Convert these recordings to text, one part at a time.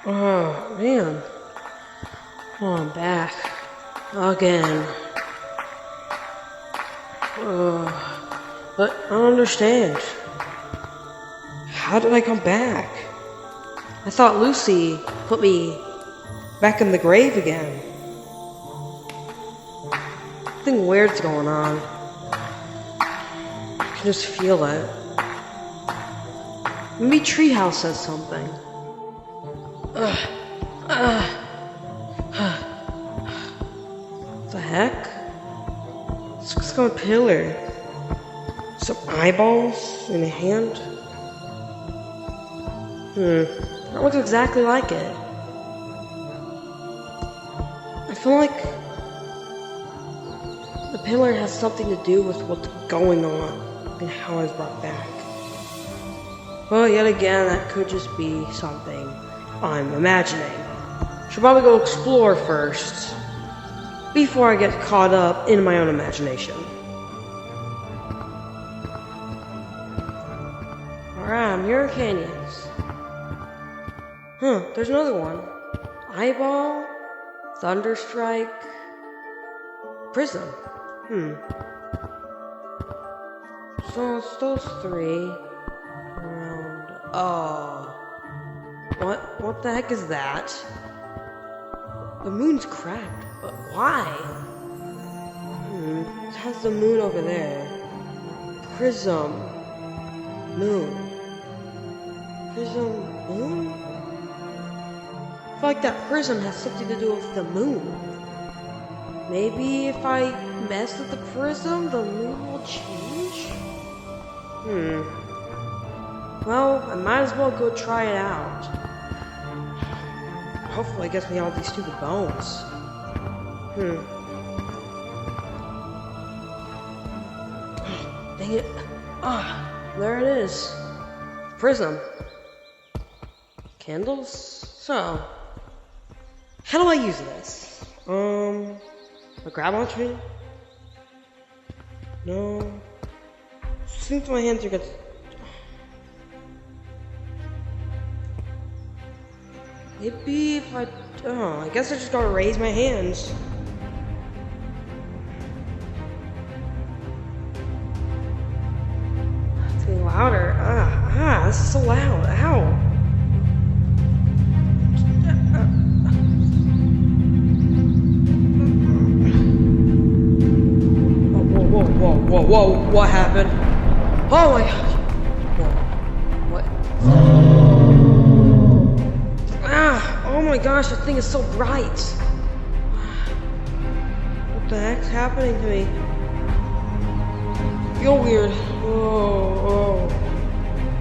Oh, man. Oh, I'm back. Again. But I don't understand. How did I come back? I thought Lucy put me back in the grave again. Something weird's going on. I can just feel it. Maybe Treehouse says something. What the heck? It's looks like a pillar. Some eyeballs in a hand. That looks exactly like it. I feel like the pillar has something to do with what's going on and how I was brought back. Well, yet again, that could just be something I'm imagining. Should probably go explore first, before I get caught up in my own imagination. Alright, Mirror Canyons. There's another one. Eyeball, Thunderstrike, Prism. So it's those three. Oh. What the heck is that? The moon's cracked, but why? It has the moon over there. Prism. Moon. Prism. Moon? I feel like that prism has something to do with the moon. Maybe if I mess with the prism, the moon will change? Well, I might as well go try it out. Hopefully it gets me all these stupid bones. Dang it. There it is. Prism. Candles? So, how do I use this? A grab onto? No. Seems my hands are good. Maybe if I guess I just gotta raise my hands. It's getting louder. This is so loud. Ow. Whoa, what happened? Oh my gosh. Whoa, what? Oh my gosh, this thing is so bright. What the heck's happening to me? I feel weird. Whoa.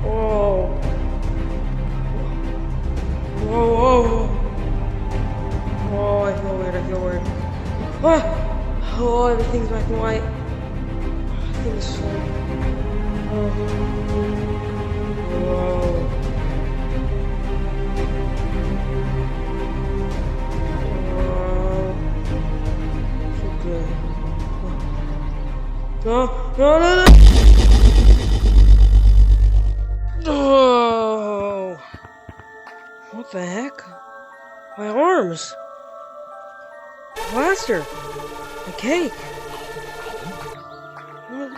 Oh, I feel weird. Oh, everything's black and white. Everything is so... Whoa. No. Oh. What the heck? My arms. Blaster. A cake. What?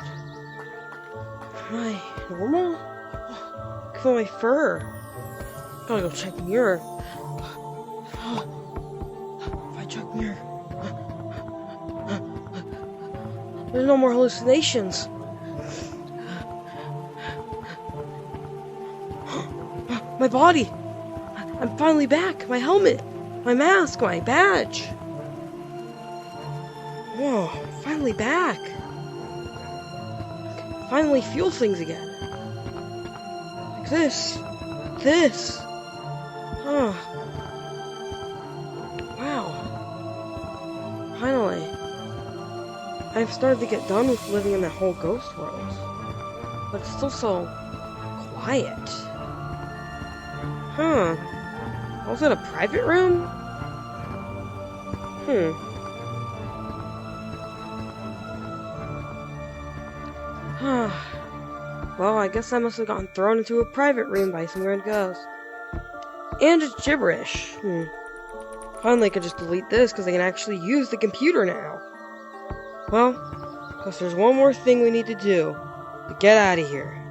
Am I normal? I can feel my fur. Gotta go check the mirror. If I check the mirror. There's no more hallucinations. My body! I'm finally back! My helmet! My mask! My badge! Whoa, finally back! Finally feel things again. Like this. Wow. Finally. I've started to get done with living in that whole ghost world. But it's still so quiet. Was it a private room? Well, I guess I must have gotten thrown into a private room by some weird ghost. And it's gibberish. Finally, I can just delete this because I can actually use the computer now. Well, because there's one more thing we need to do to get out of here.